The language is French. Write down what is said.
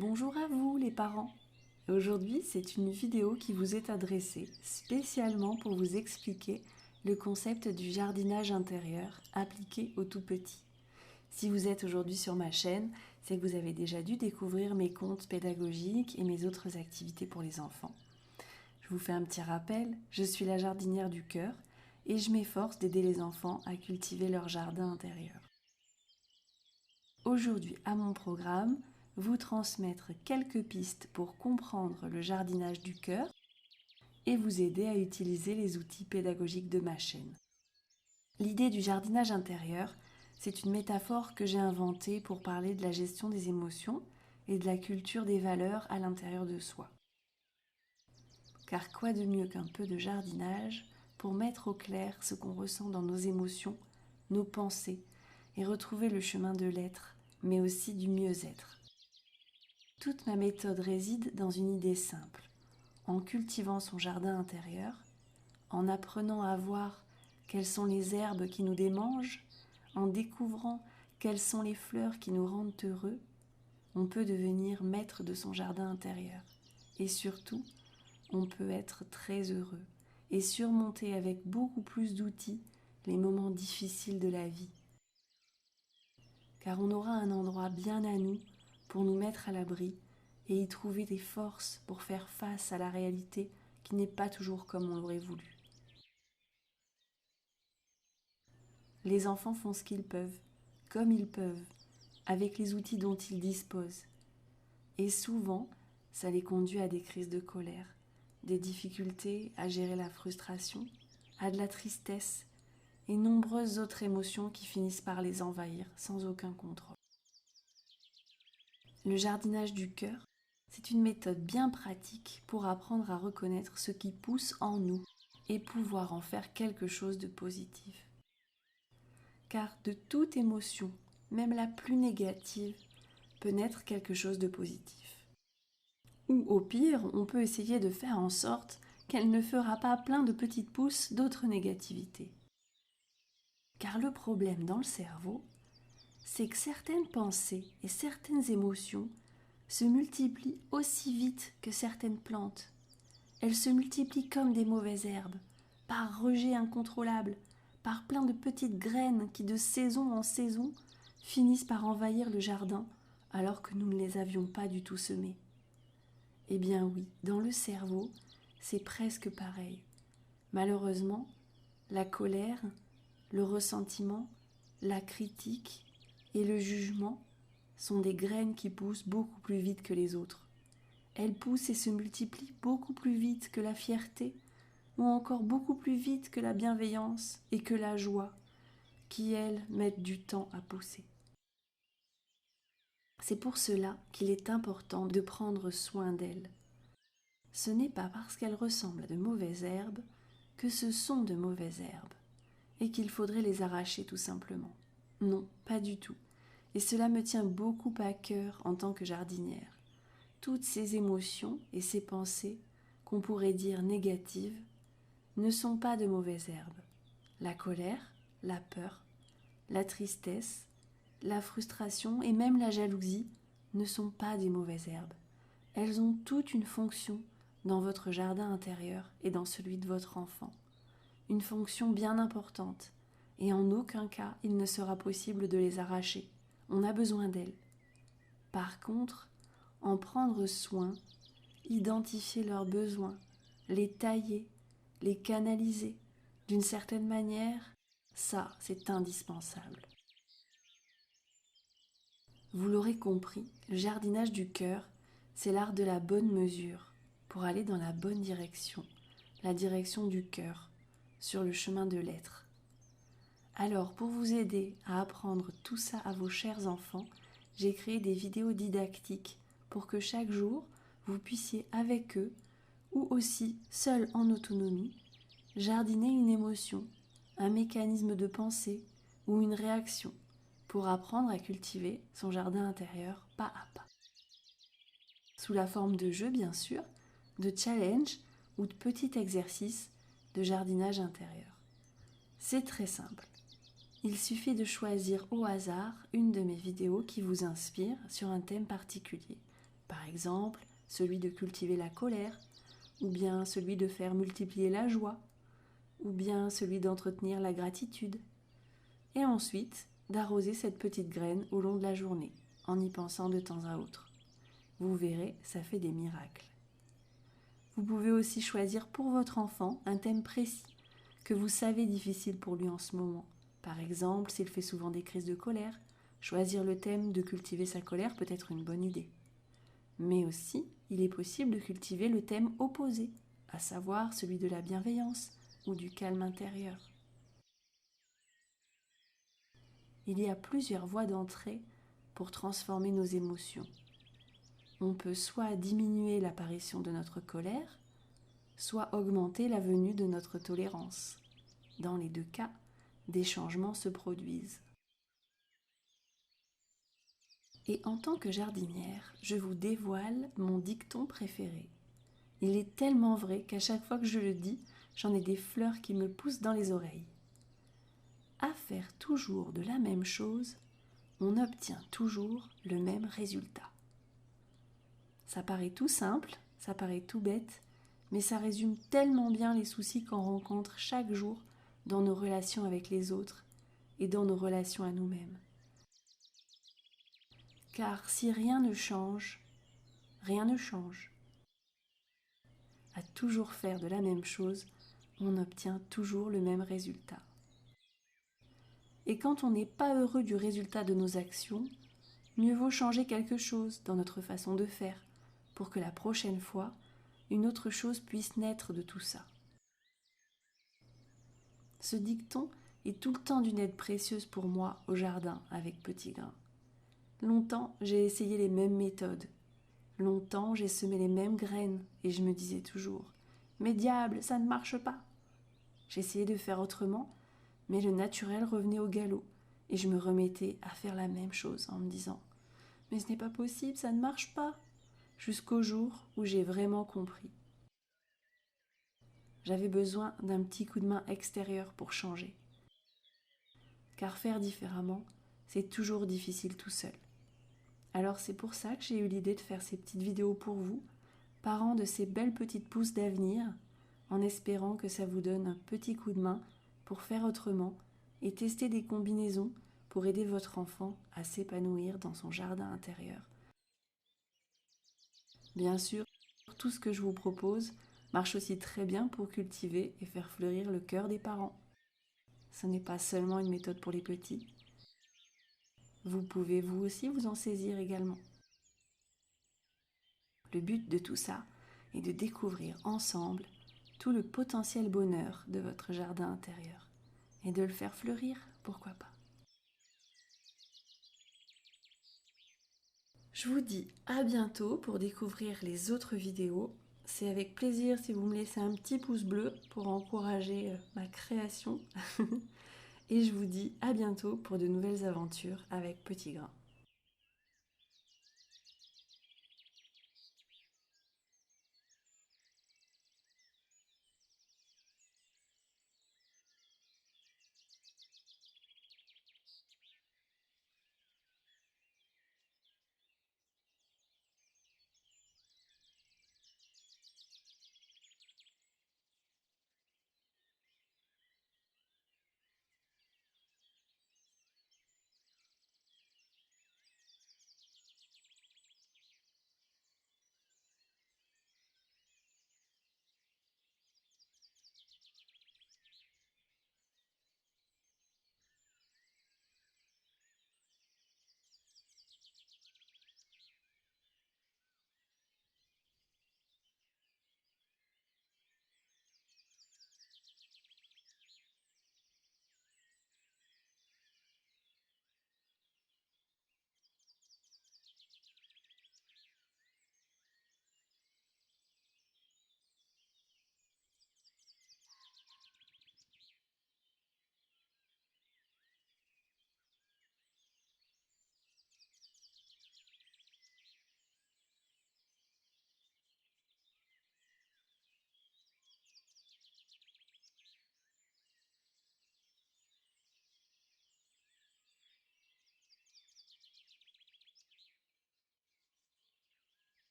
Bonjour à vous les parents. Aujourd'hui, c'est une vidéo qui vous est adressée spécialement pour vous expliquer le concept du jardinage intérieur appliqué aux tout petits. Si vous êtes aujourd'hui sur ma chaîne, c'est que vous avez déjà dû découvrir mes contes pédagogiques et mes autres activités pour les enfants. Je vous fais un petit rappel, je suis la jardinière du cœur et je m'efforce d'aider les enfants à cultiver leur jardin intérieur. Aujourd'hui, à mon programme, vous transmettre quelques pistes pour comprendre le jardinage du cœur et vous aider à utiliser les outils pédagogiques de ma chaîne. L'idée du jardinage intérieur, c'est une métaphore que j'ai inventée pour parler de la gestion des émotions et de la culture des valeurs à l'intérieur de soi. Car quoi de mieux qu'un peu de jardinage pour mettre au clair ce qu'on ressent dans nos émotions, nos pensées, et retrouver le chemin de l'être, mais aussi du mieux-être. Toute ma méthode réside dans une idée simple. En cultivant son jardin intérieur, en apprenant à voir quelles sont les herbes qui nous démangent, en découvrant quelles sont les fleurs qui nous rendent heureux, on peut devenir maître de son jardin intérieur. Et surtout, on peut être très heureux et surmonter avec beaucoup plus d'outils les moments difficiles de la vie. Car on aura un endroit bien à nous pour nous mettre à l'abri et y trouver des forces pour faire face à la réalité qui n'est pas toujours comme on l'aurait voulu. Les enfants font ce qu'ils peuvent, comme ils peuvent, avec les outils dont ils disposent. Et souvent, ça les conduit à des crises de colère, des difficultés à gérer la frustration, à de la tristesse et nombreuses autres émotions qui finissent par les envahir sans aucun contrôle. Le jardinage du cœur, c'est une méthode bien pratique pour apprendre à reconnaître ce qui pousse en nous et pouvoir en faire quelque chose de positif. Car de toute émotion, même la plus négative, peut naître quelque chose de positif. Ou au pire, on peut essayer de faire en sorte qu'elle ne fera pas plein de petites pousses d'autres négativités. Car le problème dans le cerveau, c'est que certaines pensées et certaines émotions se multiplient aussi vite que certaines plantes. Elles se multiplient comme des mauvaises herbes, par rejet incontrôlable, par plein de petites graines qui de saison en saison finissent par envahir le jardin alors que nous ne les avions pas du tout semées. Eh bien oui, dans le cerveau, c'est presque pareil. Malheureusement, la colère, le ressentiment, la critique et le jugement sont des graines qui poussent beaucoup plus vite que les autres. Elles poussent et se multiplient beaucoup plus vite que la fierté, ou encore beaucoup plus vite que la bienveillance et que la joie, qui, elles, mettent du temps à pousser. C'est pour cela qu'il est important de prendre soin d'elles. Ce n'est pas parce qu'elles ressemblent à de mauvaises herbes que ce sont de mauvaises herbes, et qu'il faudrait les arracher tout simplement. Non, pas du tout. Et cela me tient beaucoup à cœur en tant que jardinière. Toutes ces émotions et ces pensées, qu'on pourrait dire négatives, ne sont pas de mauvaises herbes. La colère, la peur, la tristesse, la frustration et même la jalousie ne sont pas des mauvaises herbes. Elles ont toute une fonction dans votre jardin intérieur et dans celui de votre enfant. Une fonction bien importante, et en aucun cas il ne sera possible de les arracher. On a besoin d'elles. Par contre, en prendre soin, identifier leurs besoins, les tailler, les canaliser d'une certaine manière, ça c'est indispensable. Vous l'aurez compris, le jardinage du cœur, c'est l'art de la bonne mesure pour aller dans la bonne direction, la direction du cœur, sur le chemin de l'être. Alors, pour vous aider à apprendre tout ça à vos chers enfants, j'ai créé des vidéos didactiques pour que chaque jour, vous puissiez avec eux, ou aussi seul en autonomie, jardiner une émotion, un mécanisme de pensée ou une réaction pour apprendre à cultiver son jardin intérieur pas à pas. Sous la forme de jeux, bien sûr, de challenges ou de petits exercices de jardinage intérieur. C'est très simple. Il suffit de choisir au hasard une de mes vidéos qui vous inspire sur un thème particulier. Par exemple, celui de cultiver la colère, ou bien celui de faire multiplier la joie, ou bien celui d'entretenir la gratitude. Et ensuite, d'arroser cette petite graine au long de la journée, en y pensant de temps à autre. Vous verrez, ça fait des miracles. Vous pouvez aussi choisir pour votre enfant un thème précis que vous savez difficile pour lui en ce moment. Par exemple, s'il fait souvent des crises de colère, choisir le thème de cultiver sa colère peut être une bonne idée. Mais aussi, il est possible de cultiver le thème opposé, à savoir celui de la bienveillance ou du calme intérieur. Il y a plusieurs voies d'entrée pour transformer nos émotions. On peut soit diminuer l'apparition de notre colère, soit augmenter la venue de notre tolérance. Dans les deux cas, des changements se produisent. Et en tant que jardinière, je vous dévoile mon dicton préféré. Il est tellement vrai qu'à chaque fois que je le dis, j'en ai des fleurs qui me poussent dans les oreilles. À faire toujours de la même chose, on obtient toujours le même résultat. Ça paraît tout simple, ça paraît tout bête, mais ça résume tellement bien les soucis qu'on rencontre chaque jour dans nos relations avec les autres et dans nos relations à nous-mêmes. Car si rien ne change, rien ne change. À toujours faire de la même chose, on obtient toujours le même résultat. Et quand on n'est pas heureux du résultat de nos actions, mieux vaut changer quelque chose dans notre façon de faire pour que la prochaine fois, une autre chose puisse naître de tout ça. Ce dicton est tout le temps d'une aide précieuse pour moi au jardin avec Petit Grain. Longtemps, j'ai essayé les mêmes méthodes. Longtemps, j'ai semé les mêmes graines et je me disais toujours « Mais diable, ça ne marche pas !» J'essayais de faire autrement, mais le naturel revenait au galop et je me remettais à faire la même chose en me disant « Mais ce n'est pas possible, ça ne marche pas !» Jusqu'au jour où j'ai vraiment compris. J'avais besoin d'un petit coup de main extérieur pour changer. Car faire différemment, c'est toujours difficile tout seul. Alors c'est pour ça que j'ai eu l'idée de faire ces petites vidéos pour vous, parents de ces belles petites pousses d'avenir, en espérant que ça vous donne un petit coup de main pour faire autrement et tester des combinaisons pour aider votre enfant à s'épanouir dans son jardin intérieur. Bien sûr, tout ce que je vous propose marche aussi très bien pour cultiver et faire fleurir le cœur des parents. Ce n'est pas seulement une méthode pour les petits. Vous pouvez vous aussi vous en saisir également. Le but de tout ça est de découvrir ensemble tout le potentiel bonheur de votre jardin intérieur et de le faire fleurir, pourquoi pas. Je vous dis à bientôt pour découvrir les autres vidéos. C'est avec plaisir si vous me laissez un petit pouce bleu pour encourager ma création. Et je vous dis à bientôt pour de nouvelles aventures avec Petit Grain.